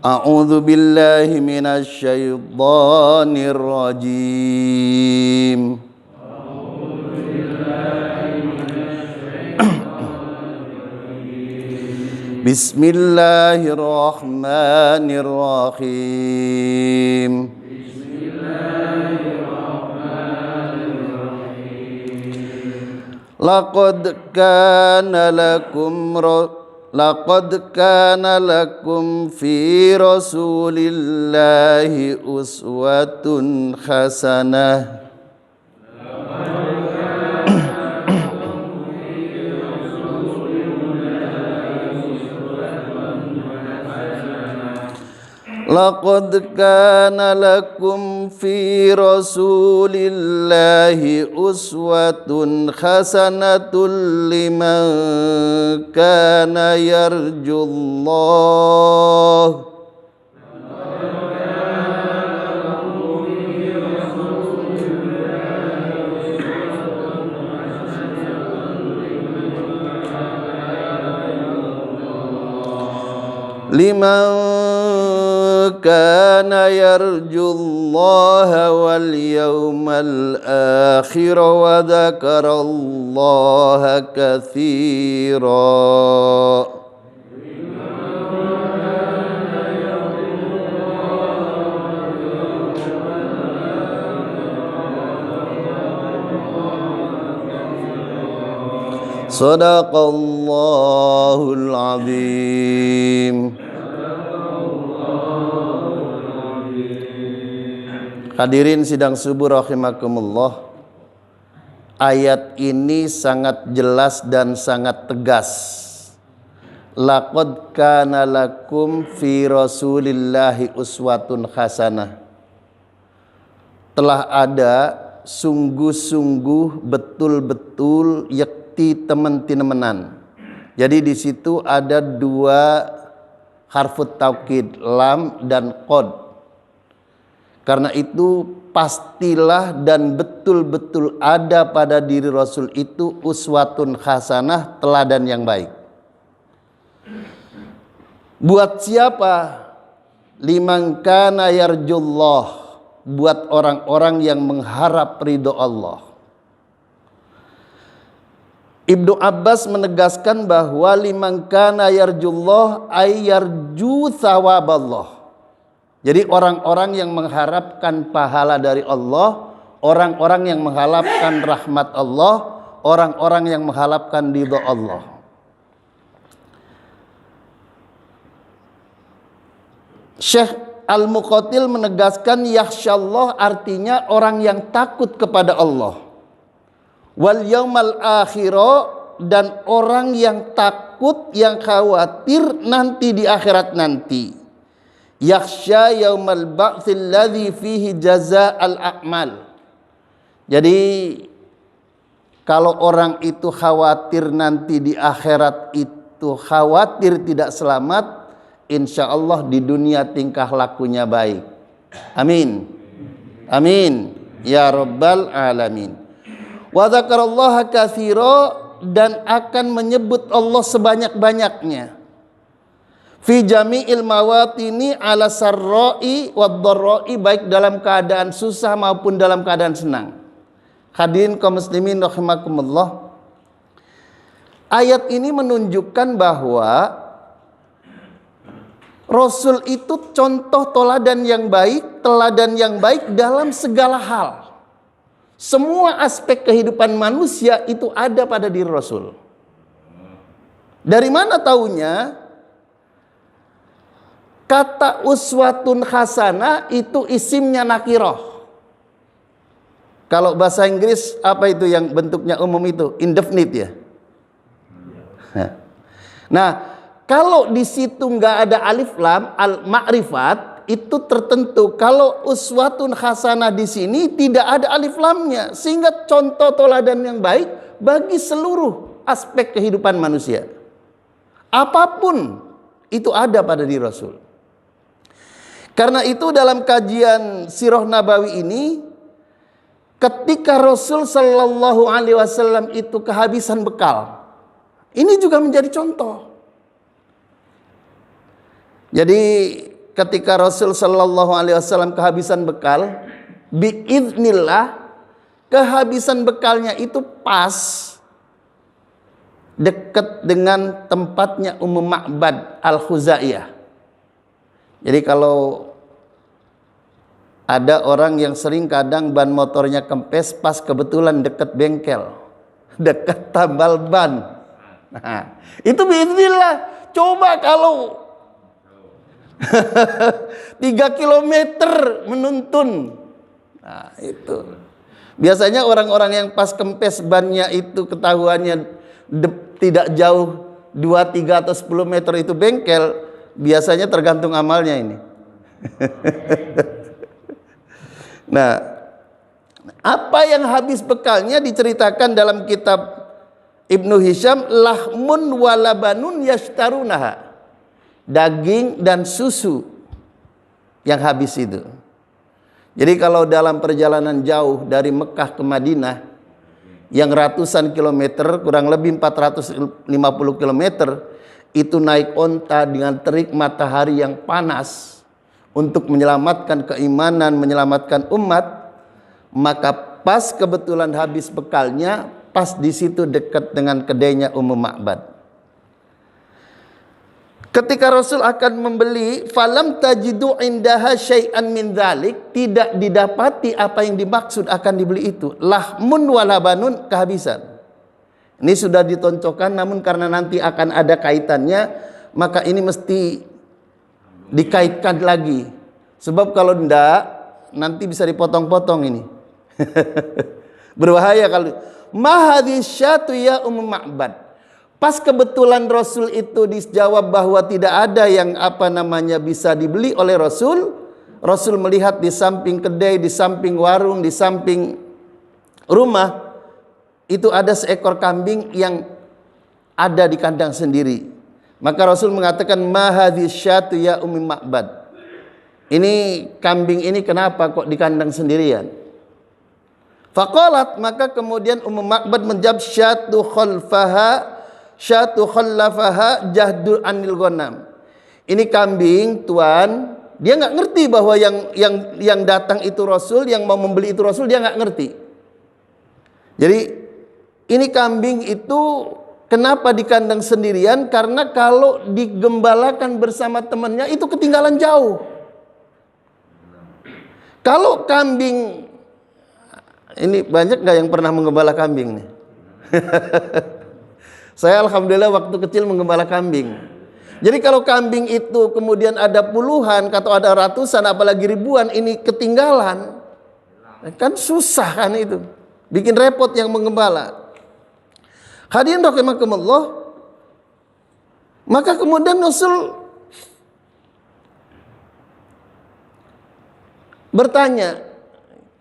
A'udzu billahi minasy syaithanir rajim. Bismillahirrahmanirrahim. Laqad kana lakum fi Rasulillahi uswatun hasanah. Laqad kana lakum fi Rasulillahi uswatun hasanatun liman kana yarjullah kana yarjullaha wal yawmal akhir wa dzakarallaha katsira. Sadaqallahul azim. Hadirin sidang subuh rahimakumullah. Ayat ini sangat jelas dan sangat tegas. Laqad kana lakum fi Rasulillahi uswatun hasanah. Telah ada sungguh-sungguh betul-betul yakti temen-temenan. Jadi di situ ada dua harfut taukid, lam dan qad. Karena itu pastilah dan betul-betul ada pada diri Rasul itu uswatun hasanah, teladan yang baik. Buat siapa? Liman kana yarjullah, buat orang-orang yang mengharap ridho Allah. Ibnu Abbas menegaskan bahwa liman kana yarjullah ay yarju thawaballah. Jadi orang-orang yang mengharapkan pahala dari Allah, orang-orang yang mengharapkan rahmat Allah, orang-orang yang mengharapkan ridha Allah. Syekh Al-Muqatil menegaskan yakhsyallah artinya orang yang takut kepada Allah. Wal yaumal akhira, dan orang yang takut, yang khawatir nanti di akhirat nanti. Yakhsha yaumal ba'tsil ladzi fihi jazaa'al a'mal. Jadi kalau orang itu khawatir nanti di akhirat itu khawatir tidak selamat, insya Allah di dunia tingkah lakunya baik. Amin. Amin ya rabbal alamin. Wa dzakarallaha katsira, dan akan menyebut Allah sebanyak-banyaknya. Fi jami'il mawatini ala sarra'i wad dharra'i, baik dalam keadaan susah maupun dalam keadaan senang. Hadirin kaum muslimin rahimakumullah. Ayat ini menunjukkan bahwa Rasul itu contoh teladan yang baik dalam segala hal. Semua aspek kehidupan manusia itu ada pada diri Rasul. Dari mana taunya? Kata uswatun hasanah itu isimnya nakirah. Kalau bahasa Inggris apa itu yang bentuknya umum itu? Indefinite ya. Nah, kalau di situ nggak ada alif lam, al-ma'rifat itu tertentu. Kalau uswatun hasanah di sini tidak ada alif lamnya, sehingga contoh teladan yang baik bagi seluruh aspek kehidupan manusia. Apapun itu ada pada diri Rasul. Karena itu dalam kajian Sirah Nabawi ini, ketika Rasul Shallallahu Alaihi Wasallam itu kehabisan bekal, ini juga menjadi contoh. Jadi ketika Rasul Shallallahu Alaihi Wasallam kehabisan bekal, biiznillah kehabisan bekalnya itu pas dekat dengan tempatnya Ummu Ma'bad Al-Khuzaiyah. Jadi kalau ada orang yang sering kadang ban motornya kempes, pas kebetulan dekat bengkel, dekat tambal ban. Nah, itu biiznillah. Coba kalau 3 kilometer menuntun. Nah, itu. Biasanya orang-orang yang pas kempes bannya itu ketahuannya tidak jauh 2, 3 atau 10 meter itu bengkel, biasanya tergantung amalnya ini. Nah, apa yang habis bekalnya diceritakan dalam kitab Ibnu Hisham, lahmun walabanun yashtarunaha, daging dan susu yang habis itu. Jadi kalau dalam perjalanan jauh dari Mekah ke Madinah yang ratusan kilometer, kurang lebih 450 kilometer, itu naik onta dengan terik matahari yang panas untuk menyelamatkan keimanan, menyelamatkan umat, maka pas kebetulan habis bekalnya, pas di situ dekat dengan kedainya Ummu Ma'bad. Ketika Rasul akan membeli, falam tajidu indaha syai'an min dzalik, tidak didapati apa yang dimaksud akan dibeli itu. Lahmun walabanun, kehabisan. Ini sudah ditoncokkan, namun karena nanti akan ada kaitannya, maka ini mesti dikaitkan lagi. Sebab kalau tidak, nanti bisa dipotong-potong ini. Berbahaya kalau ma hadhihi syatu ya Ummu Ma'bad. Pas kebetulan Rasul itu dijawab bahwa tidak ada yang bisa dibeli oleh Rasul. Rasul melihat di samping kedai, di samping warung, di samping rumah itu ada seekor kambing yang ada di kandang sendiri. Maka Rasul mengatakan, ma hadhihi syatu ya Ummi Ma'bad. Ini kambing ini kenapa kok di kandang sendirian? Faqalat, maka kemudian Ummu Ma'bad menjawab, syatu khallafaha jahdu anil ghanam. Ini kambing, Tuan, dia nggak ngerti bahwa yang datang itu Rasul, yang mau membeli itu Rasul, dia nggak ngerti. Jadi ini kambing itu kenapa di kandang sendirian? Karena kalau digembalakan bersama temannya itu ketinggalan jauh. Kalau kambing, ini banyak nggak yang pernah menggembala kambing nih? Saya alhamdulillah waktu kecil menggembala kambing. Jadi kalau kambing itu kemudian ada puluhan atau ada ratusan apalagi ribuan, ini ketinggalan, kan susah kan itu, bikin repot yang menggembala. Hadirin rahimakumullah. Maka kemudian Rasul bertanya,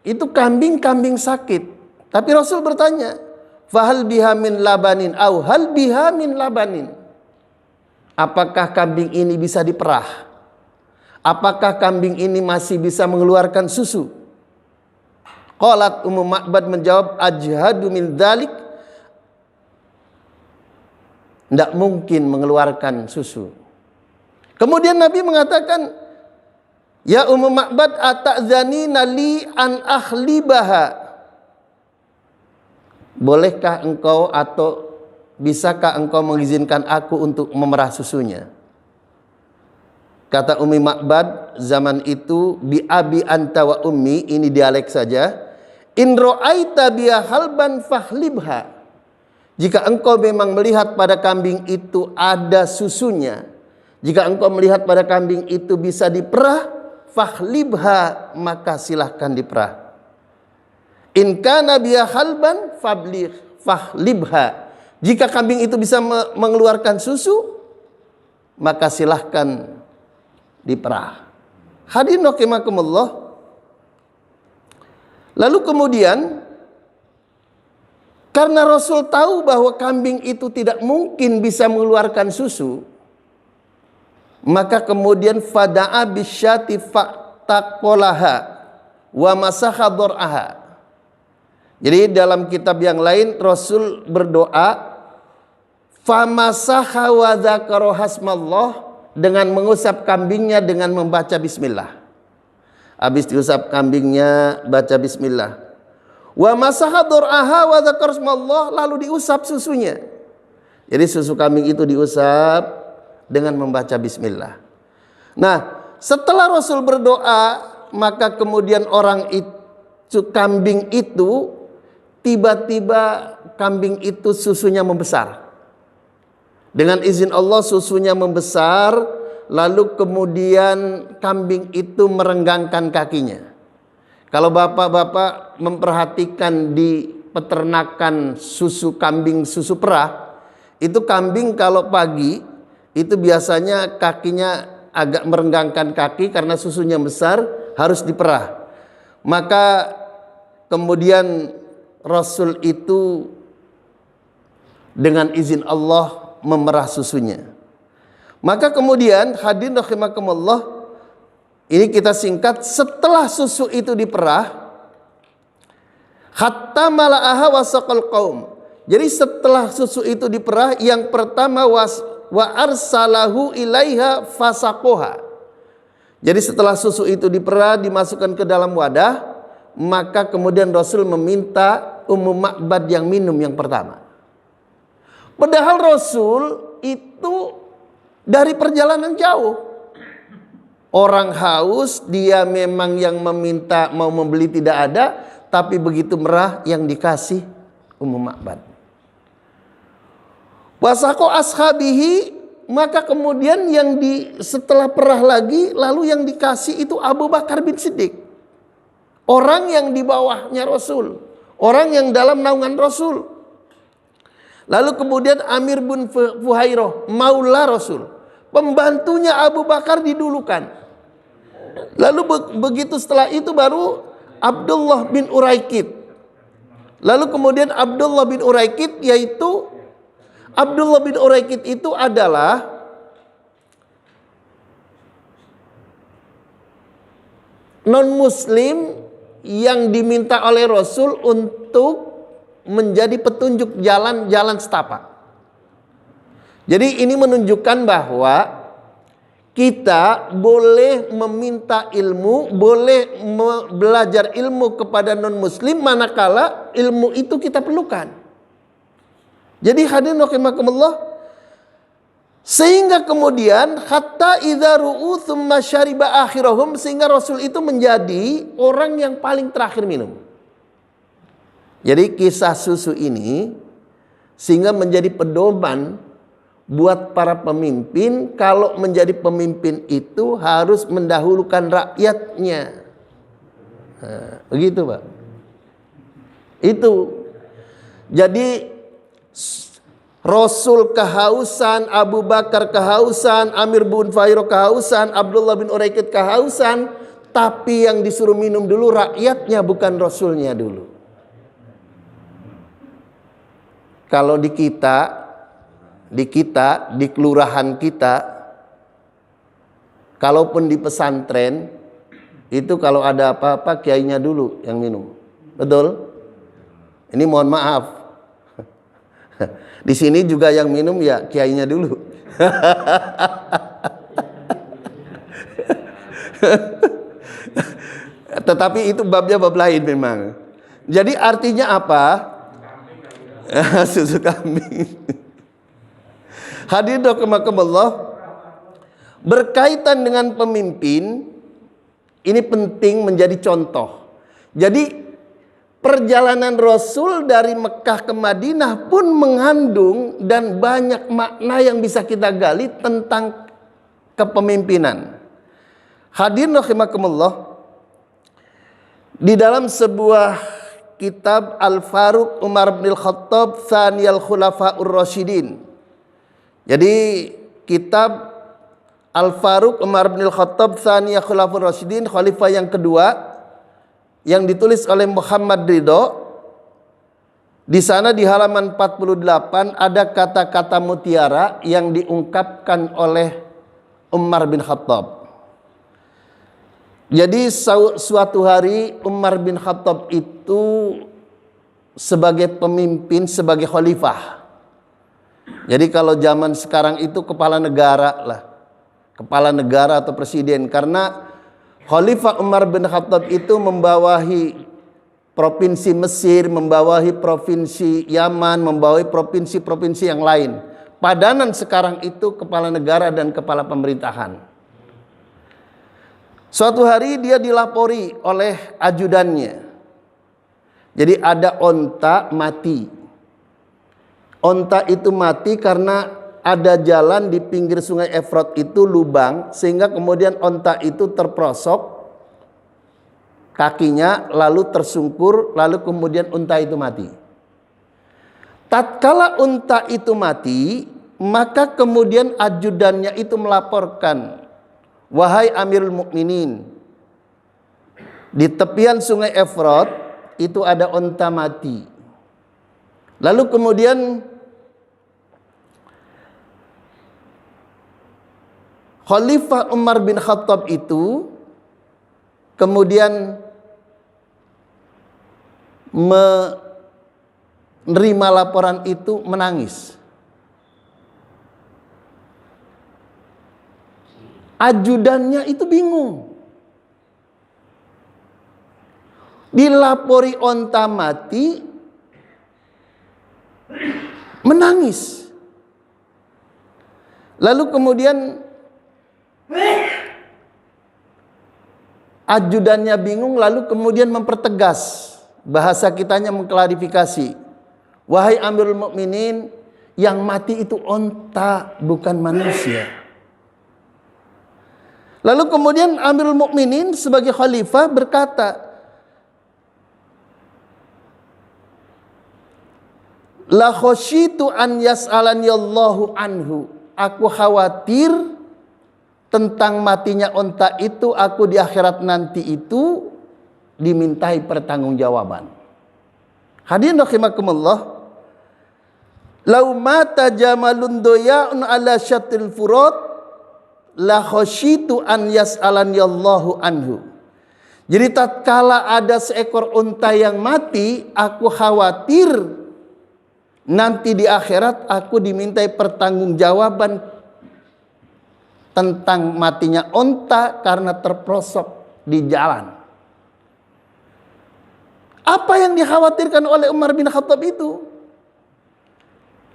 itu kambing sakit, tapi Rasul bertanya, fahal biha min labanin au hal biha min labanin. Apakah kambing ini bisa diperah? Apakah kambing ini masih bisa mengeluarkan susu? Qalat Ummu Ma'bad menjawab, ajhadu min dzalik. Tidak mungkin mengeluarkan susu. Kemudian Nabi mengatakan, ya Ummu Ma'bad, ata'zanina li an akhlibaha. Bolehkah engkau atau bisakah engkau mengizinkan aku untuk memerah susunya? Kata Ummi Ma'bad zaman itu, bi abi anta wa ummi, ini dialek saja. In ra'aita biha halban fahlibha. Jika engkau memang melihat pada kambing itu ada susunya, jika engkau melihat pada kambing itu bisa diperah, fahlibha, maka silahkan diperah. In kana biha halban fahlibha. Jika kambing itu bisa mengeluarkan susu, maka silahkan diperah. Hadirin rahimakumullah. Lalu kemudian, karena Rasul tahu bahwa kambing itu tidak mungkin bisa mengeluarkan susu, maka kemudian fada'a bisyati fa'taqolaha wa masaha dor'aha. Jadi dalam kitab yang lain Rasul berdoa, famasaha wa dzakara hasmallah, dengan mengusap kambingnya dengan membaca bismillah. Habis diusap kambingnya baca bismillah. Wa masaha dur'aha wa dzakar ismallah, lalu diusap susunya. Jadi susu kambing itu diusap dengan membaca bismillah. Nah, setelah Rasul berdoa, maka kemudian orang itu, kambing itu, tiba-tiba kambing itu susunya membesar. Dengan izin Allah susunya membesar, lalu kemudian kambing itu merenggangkan kakinya. Kalau bapak-bapak memperhatikan di peternakan susu kambing, susu perah, itu kambing kalau pagi itu biasanya kakinya agak merenggangkan kaki karena susunya besar, harus diperah. Maka kemudian Rasul itu dengan izin Allah memerah susunya. Maka kemudian hadirin rahimakumullah, ini kita singkat, setelah susu itu diperah, hatta mala'aha wasaqal qaum. Jadi setelah susu itu diperah, yang pertama wa arsalahu ilaiha fasaqoha. Jadi setelah susu itu diperah, dimasukkan ke dalam wadah, maka kemudian Rasul meminta Ummu Ma'bad yang minum yang pertama. Padahal Rasul itu dari perjalanan jauh. Orang haus, dia memang yang meminta, mau membeli tidak ada, tapi begitu merah yang dikasih Ummu Ma'bad. Wasaqo ashabihi, maka kemudian yang setelah perah lagi, lalu yang dikasih itu Abu Bakar bin Siddiq. Orang yang di bawahnya Rasul, orang yang dalam naungan Rasul. Lalu kemudian Amir bin Fuhairah, maula Rasul, pembantunya Abu Bakar didulukan. Lalu begitu setelah itu baru Abdullah bin Uraikid. Lalu kemudian Abdullah bin Uraikid, yaitu Abdullah bin Uraikid itu adalah non-muslim yang diminta oleh Rasul untuk menjadi petunjuk jalan-jalan setapak. Jadi ini menunjukkan bahwa kita boleh meminta ilmu, boleh belajar ilmu kepada non-muslim manakala ilmu itu kita perlukan. Jadi hadirin rahimakumullah, sehingga kemudian hatta idza ru'u tsumma syariba akhirahum, sehingga Rasul itu menjadi orang yang paling terakhir minum. Jadi kisah susu ini sehingga menjadi pedoman buat para pemimpin, kalau menjadi pemimpin itu harus mendahulukan rakyatnya. Nah, begitu Pak. Itu. Jadi Rasul kehausan, Abu Bakar kehausan, Amir bin Fuhairah kehausan, Abdullah bin Uraikid kehausan, tapi yang disuruh minum dulu rakyatnya, bukan Rasulnya dulu. Kalau di kita, di kelurahan kita, kalaupun di pesantren, itu kalau ada apa-apa kiainya dulu yang minum. Betul? Ini mohon maaf. Di sini juga yang minum ya kiainya dulu. Tetapi itu babnya bab lain memang. Jadi artinya apa? Susu kambing. Hadirin rahimakumullah, berkaitan dengan pemimpin, ini penting menjadi contoh. Jadi perjalanan Rasul dari Mekah ke Madinah pun mengandung dan banyak makna yang bisa kita gali tentang kepemimpinan. Hadirin rahimakumullah, di dalam sebuah kitab Al-Faruq Umar bin Khattab Tsaniyal Khulafa'ur Rasyidin. Jadi kitab Al-Faruq Umar bin Khattab Tsaniyal Khulafa'ur Rasyidin, khalifah yang kedua, yang ditulis oleh Muhammad Ridho. Di sana di halaman 48 ada kata-kata mutiara yang diungkapkan oleh Umar bin Khattab. Jadi suatu hari Umar bin Khattab itu sebagai pemimpin, sebagai khalifah. Jadi kalau zaman sekarang itu kepala negara lah. kepala negara atau presiden, karena Khalifah Umar bin Khattab itu membawahi provinsi Mesir, membawahi provinsi Yaman, membawahi provinsi-provinsi yang lain. Padanan sekarang itu kepala negara dan kepala pemerintahan. Suatu hari dia dilapori oleh ajudannya. Jadi ada onta mati. Onta itu mati karena ada jalan di pinggir sungai Efrat itu lubang, sehingga kemudian onta itu terprosok kakinya, lalu tersungkur, lalu kemudian unta itu mati. Tatkala unta itu mati, maka kemudian ajudannya itu melaporkan, wahai Amirul Mukminin, di tepian sungai Efrat itu ada unta mati. Lalu kemudian Khalifah Umar bin Khattab itu kemudian menerima laporan itu, menangis. Ajudannya itu bingung. Dilapori onta mati, menangis. Lalu kemudian ajudannya bingung, lalu kemudian mempertegas, bahasa kitanya mengklarifikasi, wahai Amirul Mukminin, yang mati itu onta, bukan manusia. Lalu kemudian Amirul Mukminin sebagai khalifah berkata, la khasyitu an yas'alani Allahu anhu, aku khawatir tentang matinya onta itu, aku di akhirat nanti itu dimintai pertanggungjawaban. Hadirin rahimakumullah, lau mata jamalun doya'un ala syatil furat la khasyitu an yas'alani Allahu anhu. Jadi tatkala ada seekor unta yang mati, aku khawatir nanti di akhirat aku dimintai pertanggungjawaban tentang matinya unta karena terprosok di jalan. Apa yang dikhawatirkan oleh Umar bin Khattab itu?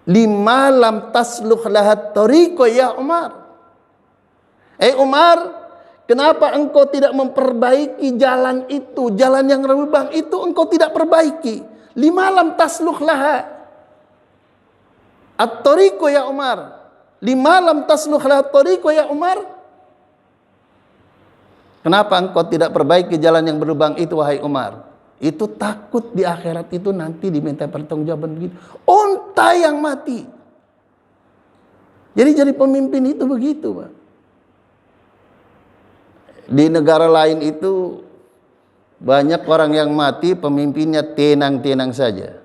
Lima lam tasluh lahat tariqo ya Umar. Umar, kenapa engkau tidak memperbaiki jalan itu, jalan yang berlubang itu engkau tidak perbaiki? Lima lam tasluh lahat at-tariqo ya Umar. Lima lam tasluh lahat tariqo ya Umar. Kenapa engkau tidak perbaiki jalan yang berlubang itu wahai Umar? Itu takut di akhirat itu nanti diminta pertanggungjawaban begitu. Unta yang mati. Jadi pemimpin itu begitu, Pak. Di negara lain itu banyak orang yang mati, pemimpinnya tenang-tenang saja.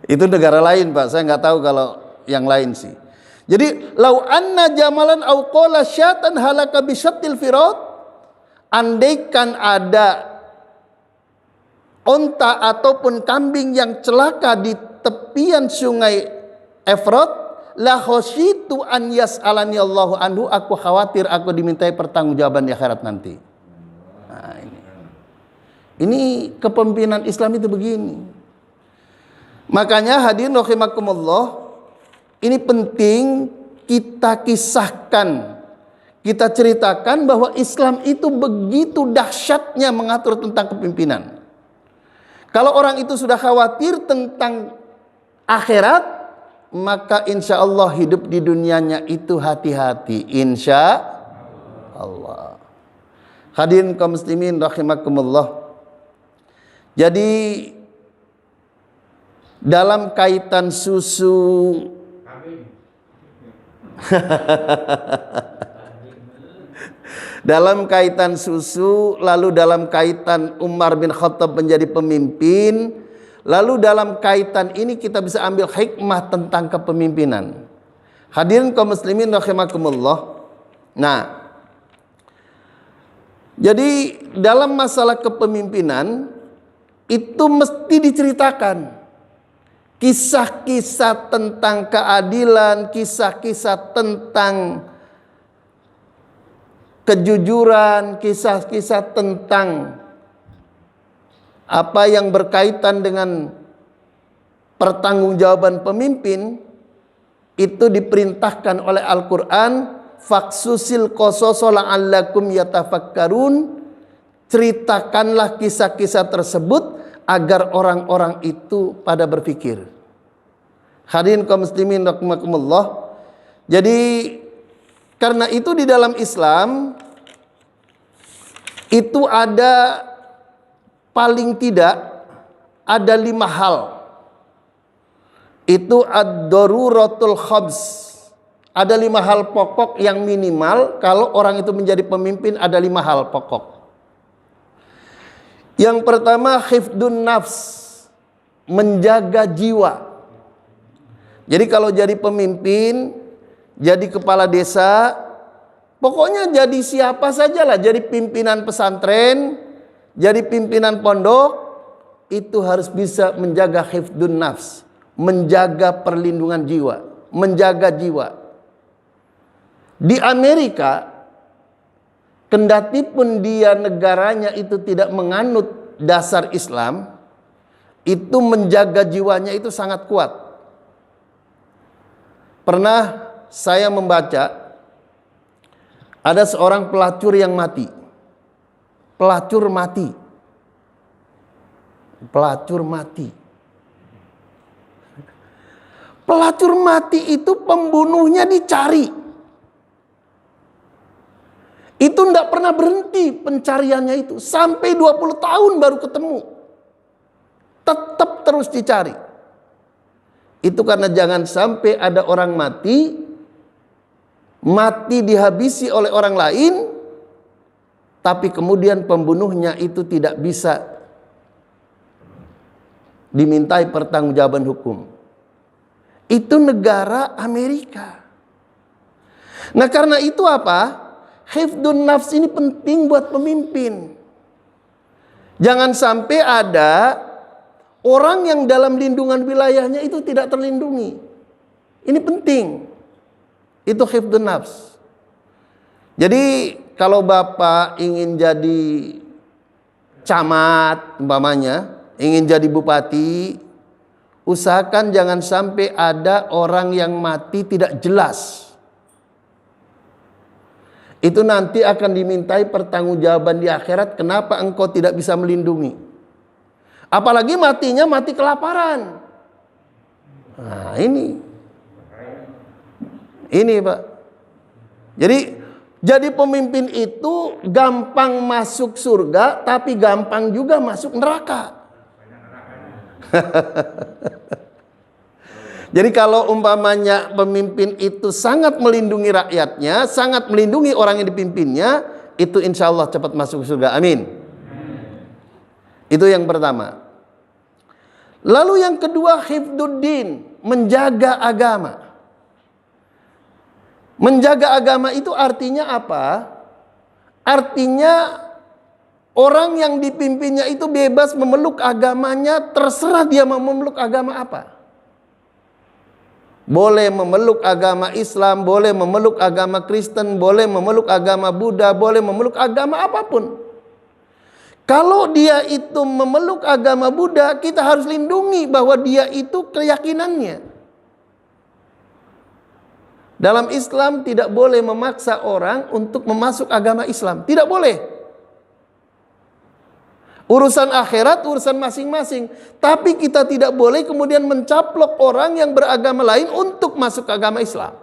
Itu negara lain, Pak. Saya nggak tahu kalau yang lain sih. Jadi lau anna jamalan au qala syatan halaka bi syattil firat, andaikan ada onta ataupun kambing yang celaka di tepian sungai Efrat, la khasyitu an yas'alani Allahu anhu, aku khawatir aku dimintai pertanggungjawaban di akhirat nanti. Nah, ini kepemimpinan Islam itu begini. Makanya hadirin rahimakumullah, ini penting kita kisahkan, kita ceritakan bahwa Islam itu begitu dahsyatnya mengatur tentang kepemimpinan. Kalau orang itu sudah khawatir tentang akhirat, maka insya Allah hidup di dunianya itu hati-hati, insya Allah. Hadirin kaum muslimin rahimakumullah. Jadi dalam kaitan susu dalam kaitan susu, lalu dalam kaitan Umar bin Khattab menjadi pemimpin, lalu dalam kaitan ini kita bisa ambil hikmah tentang kepemimpinan. Hadirin kaum muslimin rahimakumullah. Nah, jadi dalam masalah kepemimpinan itu mesti diceritakan. kisah-kisah tentang keadilan, kisah-kisah tentang kejujuran, kisah-kisah tentang apa yang berkaitan dengan pertanggungjawaban pemimpin, itu diperintahkan oleh Al-Quran, faksusil qososo la'allakum yatafakkarun, ceritakanlah kisah-kisah tersebut agar orang-orang itu pada berpikir. Hadirin kaum muslimin rahimakumullah. Jadi karena itu di dalam Islam itu ada paling tidak ada 5 hal. Itu ad-daruratul khams. Ada 5 hal pokok yang minimal kalau orang itu menjadi pemimpin, ada 5 hal pokok. Yang pertama, hifdun nafs, menjaga jiwa. Jadi kalau jadi pemimpin, jadi kepala desa, pokoknya jadi siapa sajalah, jadi pimpinan pesantren, jadi pimpinan pondok, itu harus bisa menjaga hifdun nafs, menjaga perlindungan jiwa, menjaga jiwa. Di Amerika, kendati pun dia negaranya itu tidak menganut dasar Islam, itu menjaga jiwanya itu sangat kuat. Pernah saya membaca ada seorang pelacur yang mati. Pelacur mati. Pelacur mati. Pelacur mati itu pembunuhnya dicari. Itu tidak pernah berhenti pencariannya itu. Sampai 20 tahun baru ketemu. Tetap terus dicari. Itu karena jangan sampai ada orang mati dihabisi oleh orang lain, tapi kemudian pembunuhnya itu tidak bisa dimintai pertanggungjawaban hukum. Itu negara Amerika. Nah karena itu apa? Hifdun nafs ini penting buat pemimpin. Jangan sampai ada orang yang dalam lindungan wilayahnya itu tidak terlindungi. Ini penting. Itu hifdun nafs. Jadi kalau Bapak ingin jadi camat umpamanya, ingin jadi bupati, usahakan jangan sampai ada orang yang mati tidak jelas. Itu nanti akan dimintai pertanggungjawaban di akhirat, kenapa engkau tidak bisa melindungi. Apalagi matinya mati kelaparan. Nah ini Pak. Jadi pemimpin itu gampang masuk surga, tapi gampang juga masuk neraka. Jadi kalau umpamanya pemimpin itu sangat melindungi rakyatnya, sangat melindungi orang yang dipimpinnya, itu insya Allah cepat masuk surga. Amin. Itu yang pertama. Lalu yang kedua, hifduddin, menjaga agama. Menjaga agama itu artinya apa? Artinya orang yang dipimpinnya itu bebas memeluk agamanya, terserah dia mau memeluk agama apa. Boleh memeluk agama Islam, boleh memeluk agama Kristen, boleh memeluk agama Buddha, boleh memeluk agama apapun. Kalau dia itu memeluk agama Buddha, kita harus lindungi bahwa dia itu keyakinannya. Dalam Islam tidak boleh memaksa orang untuk memasuk agama Islam. Tidak boleh. Urusan akhirat, urusan masing-masing. Tapi kita tidak boleh kemudian mencaplok orang yang beragama lain untuk masuk ke agama Islam.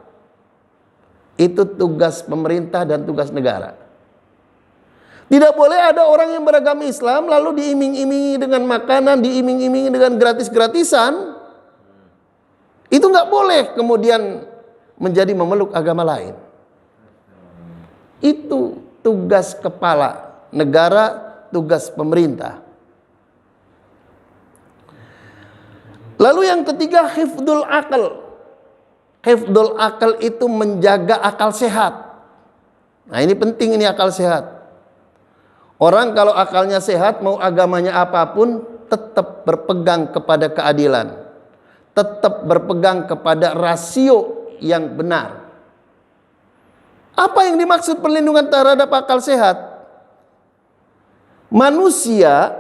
Itu tugas pemerintah dan tugas negara. Tidak boleh ada orang yang beragama Islam lalu diiming-imingi dengan makanan, diiming-imingi dengan gratis-gratisan. Itu nggak boleh kemudian menjadi memeluk agama lain. Itu tugas kepala negara, tugas pemerintah. Lalu yang ketiga, hifdul akal. Hifdul akal itu menjaga akal sehat. Nah ini penting, ini akal sehat. Orang kalau akalnya sehat, mau agamanya apapun, tetap berpegang kepada keadilan. tetap berpegang kepada rasio yang benar. Apa yang dimaksud perlindungan terhadap akal sehat? Manusia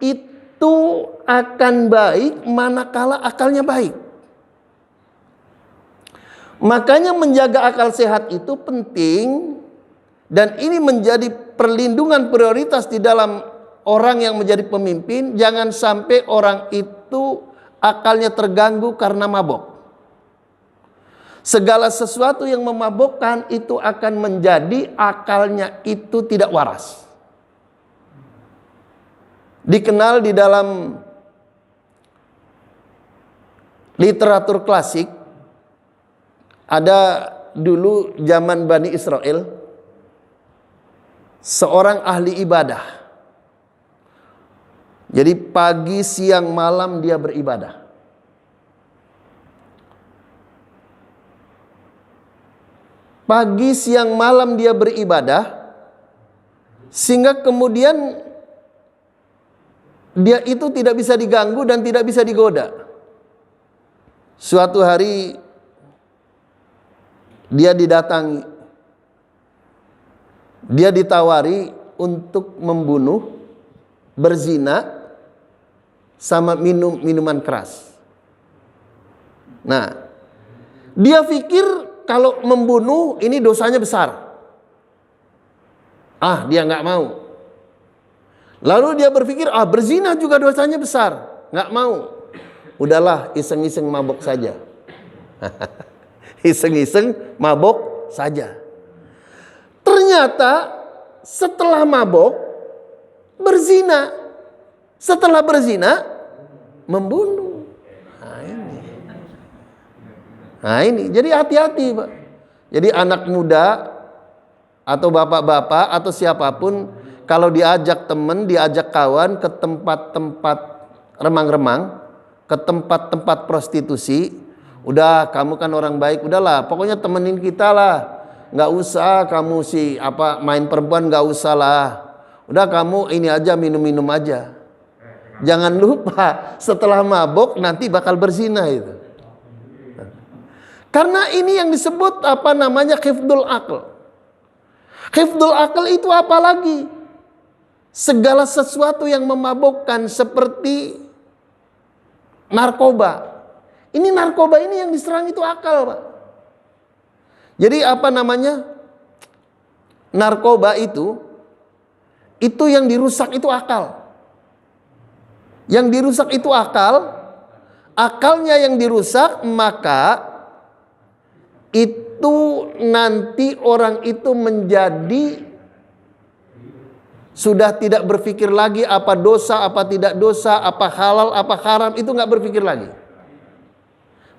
itu akan baik manakala akalnya baik. Makanya menjaga akal sehat itu penting, dan ini menjadi perlindungan prioritas di dalam orang yang menjadi pemimpin. Jangan sampai orang itu akalnya terganggu karena mabok. Segala sesuatu yang memabokkan itu akan menjadi akalnya itu tidak waras. Dikenal di dalam literatur klasik, ada dulu zaman Bani Israel seorang ahli ibadah. Jadi pagi, siang, malam dia beribadah. Pagi, siang, malam dia beribadah, sehingga kemudian dia itu tidak bisa diganggu dan tidak bisa digoda. Suatu hari dia didatangi, dia ditawari untuk membunuh, berzina, sama minum minuman keras. Nah, dia pikir kalau membunuh ini dosanya besar. Dia nggak mau. Lalu dia berpikir, berzina juga dosanya besar, nggak mau. Udahlah, iseng-iseng mabok saja. Iseng-iseng mabok saja. Ternyata setelah mabok berzina, setelah berzina membunuh. Nah ini, jadi hati-hati Pak. Jadi anak muda atau bapak-bapak atau siapapun, kalau diajak teman, diajak kawan ke tempat-tempat remang-remang, ke tempat-tempat prostitusi, udah kamu kan orang baik, udahlah pokoknya temenin kita lah, nggak usah kamu main perempuan, nggak usah lah, udah kamu ini aja, minum-minum aja. Jangan lupa setelah mabok nanti bakal berzina itu. Karena ini yang disebut hifdzul aql. Hifdzul aql itu apa lagi? Segala sesuatu yang memabukkan seperti narkoba. Ini narkoba ini yang diserang itu akal, Pak. Jadi narkoba itu yang dirusak itu akal. Yang dirusak itu akal. Akalnya yang dirusak, maka itu nanti orang itu menjadi sudah tidak berpikir lagi apa dosa, apa tidak dosa, apa halal, apa haram, itu nggak berpikir lagi.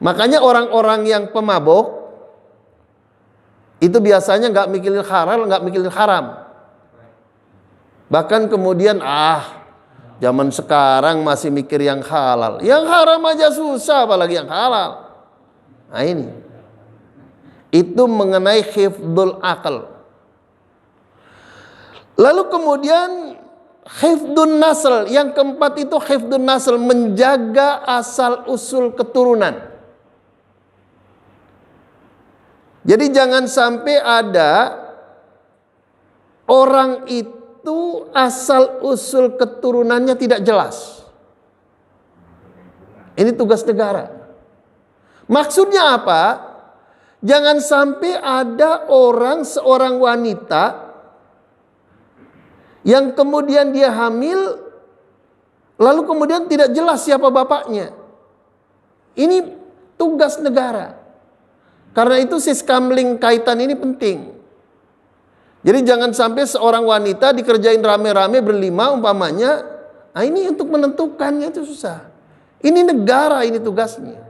Makanya orang-orang yang pemabok itu biasanya nggak mikirin halal, nggak mikirin haram. Bahkan kemudian zaman sekarang masih mikir yang halal, yang haram aja susah, apalagi yang halal. Nah ini, itu mengenai hifdzul aql. Lalu kemudian hifdzun nasl, yang keempat itu hifdzun nasl, menjaga asal usul keturunan. Jadi jangan sampai ada orang itu asal usul keturunannya tidak jelas. Ini tugas negara. Maksudnya apa? Jangan sampai ada seorang wanita yang kemudian dia hamil, lalu kemudian tidak jelas siapa bapaknya. Ini tugas negara. Karena itu siskamling kaitan ini penting. Jadi jangan sampai seorang wanita dikerjain rame-rame berlima umpamanya. Ini untuk menentukannya itu susah. Ini negara, ini tugasnya.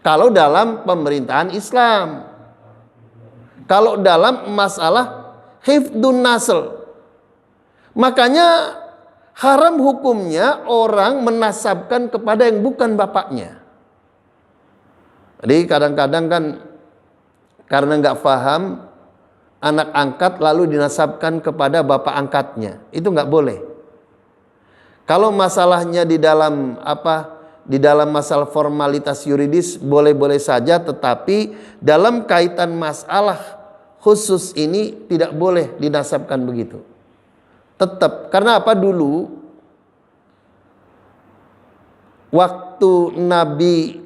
Kalau dalam pemerintahan Islam. Kalau dalam masalah hifdzun nasl, makanya haram hukumnya orang menasabkan kepada yang bukan bapaknya. Jadi kadang-kadang kan karena nggak paham, anak angkat lalu dinasabkan kepada bapak angkatnya. Itu nggak boleh. Kalau masalahnya di dalam di dalam masalah formalitas yuridis boleh-boleh saja, tetapi dalam kaitan masalah khusus ini tidak boleh dinasabkan begitu. Tetap, karena apa? Dulu waktu Nabi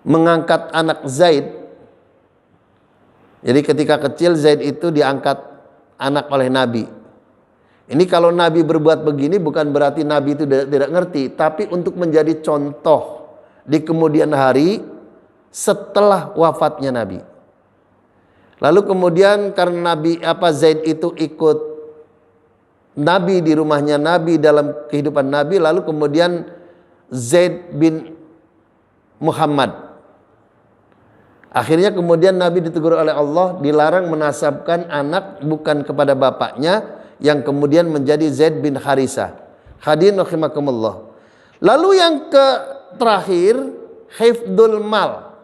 mengangkat anak Zaid, jadi ketika kecil Zaid itu diangkat anak oleh Nabi. Ini kalau Nabi berbuat begini bukan berarti Nabi itu tidak ngerti, tapi untuk menjadi contoh di kemudian hari setelah wafatnya Nabi. Lalu kemudian karena Zaid itu ikut Nabi di rumahnya Nabi dalam kehidupan Nabi, lalu kemudian Zaid bin Muhammad. Akhirnya kemudian Nabi ditegur oleh Allah, dilarang menasabkan anak bukan kepada bapaknya, yang kemudian menjadi Zaid bin Harisah. Hadirin rahimakumullah. Lalu yang terakhir, hifdzul mal.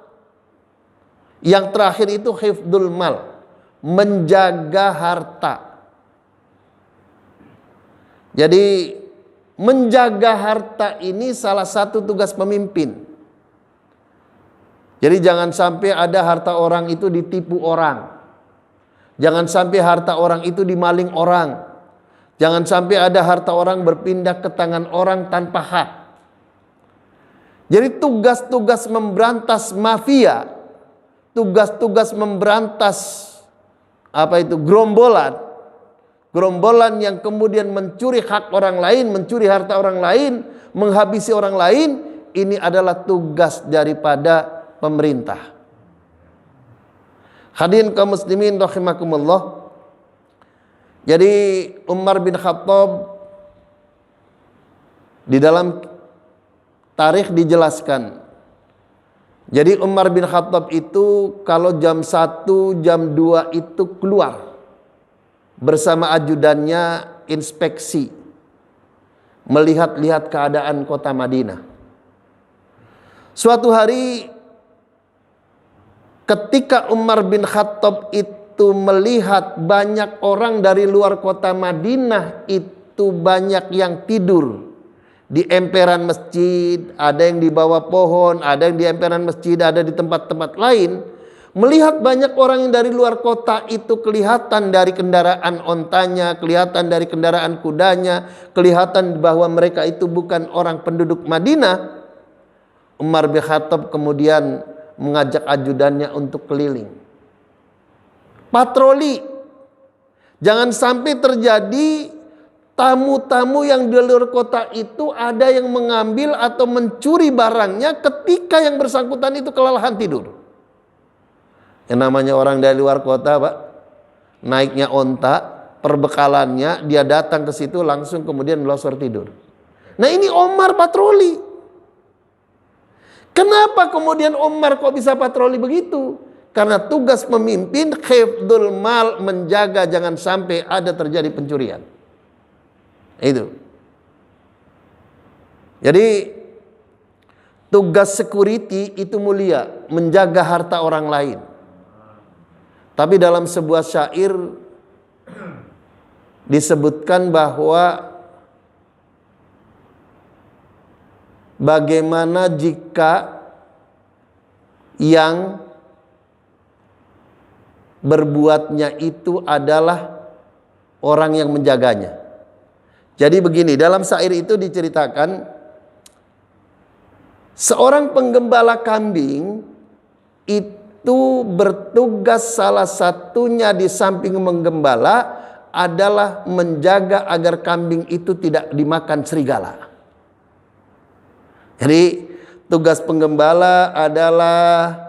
Yang terakhir itu hifdzul mal, menjaga harta. Jadi menjaga harta ini salah satu tugas pemimpin. Jadi jangan sampai ada harta orang itu ditipu orang. Jangan sampai harta orang itu dimaling orang. Jangan sampai ada harta orang berpindah ke tangan orang tanpa hak. Jadi tugas-tugas memberantas mafia, tugas-tugas memberantas gerombolan yang kemudian mencuri hak orang lain, mencuri harta orang lain, menghabisi orang lain, ini adalah tugas daripada pemerintah. Hadirin kaum muslimin rahimakumullah. Jadi Umar bin Khattab di dalam tarikh dijelaskan. Jadi Umar bin Khattab itu kalau jam 1, jam 2 itu keluar bersama ajudannya inspeksi, melihat-lihat keadaan kota Madinah. Suatu hari ketika Umar bin Khattab itu melihat banyak orang dari luar kota Madinah itu banyak yang tidur di emperan masjid, ada yang di bawah pohon, ada yang di emperan masjid, ada di tempat-tempat lain. Melihat banyak orang yang dari luar kota itu kelihatan dari kendaraan ontanya, kelihatan dari kendaraan kudanya, kelihatan bahwa mereka itu bukan orang penduduk Madinah. Umar bin Khattab kemudian mengajak ajudannya untuk keliling patroli. Jangan sampai terjadi tamu-tamu yang di luar kota itu ada yang mengambil atau mencuri barangnya ketika yang bersangkutan itu kelelahan tidur. Yang namanya orang dari luar kota, Pak, naiknya onta, perbekalannya, dia datang ke situ langsung kemudian melosor tidur. Nah ini Umar patroli. Kenapa kemudian Umar kok bisa patroli begitu? Karena tugas pemimpin hifdzul mal, menjaga jangan sampai ada terjadi pencurian. Itu. Jadi tugas security itu mulia, menjaga harta orang lain. Tapi dalam sebuah syair disebutkan bahwa bagaimana jika yang berbuatnya itu adalah orang yang menjaganya. Jadi begini, dalam syair itu diceritakan seorang penggembala kambing itu bertugas, salah satunya di samping menggembala adalah menjaga agar kambing itu tidak dimakan serigala. Jadi tugas penggembala adalah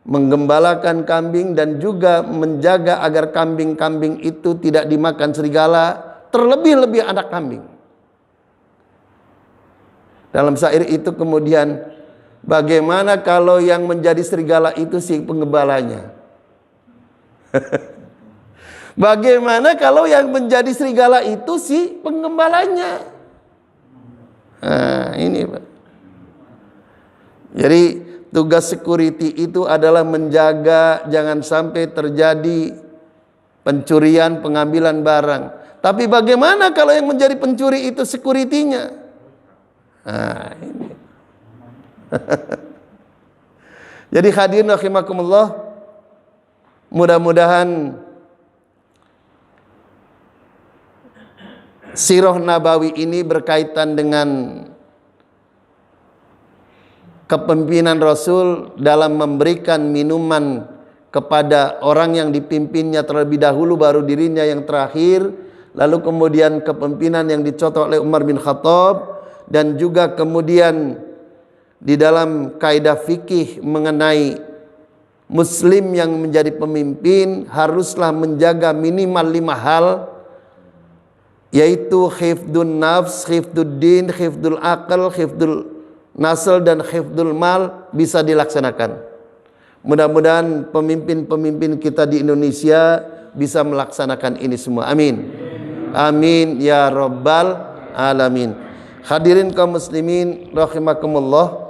menggembalakan kambing dan juga menjaga agar kambing-kambing itu tidak dimakan serigala, terlebih-lebih anak kambing. Dalam syair itu kemudian, bagaimana kalau yang menjadi serigala itu si penggembalanya? Bagaimana kalau yang menjadi serigala itu si penggembalanya? Nah, ini Pak. Jadi tugas security itu adalah menjaga jangan sampai terjadi pencurian, pengambilan barang. Tapi bagaimana kalau yang menjadi pencuri itu security-nya? Nah, ini. Jadi hadirin rahimakumullah, mudah-mudahan sirah nabawi ini berkaitan dengan kepemimpinan Rasul dalam memberikan minuman kepada orang yang dipimpinnya terlebih dahulu, baru dirinya yang terakhir, lalu kemudian kepemimpinan yang dicontoh oleh Umar bin Khattab, dan juga kemudian di dalam kaidah fikih mengenai muslim yang menjadi pemimpin haruslah menjaga minimal 5 hal, yaitu hifdun nafs, hifdud din, hifdul aql, hifdul nasl, dan hifdul mal bisa dilaksanakan. Mudah-mudahan pemimpin-pemimpin kita di Indonesia bisa melaksanakan ini semua. Amin. Amin ya rabbal alamin. Hadirin kaum muslimin rahimakumullah.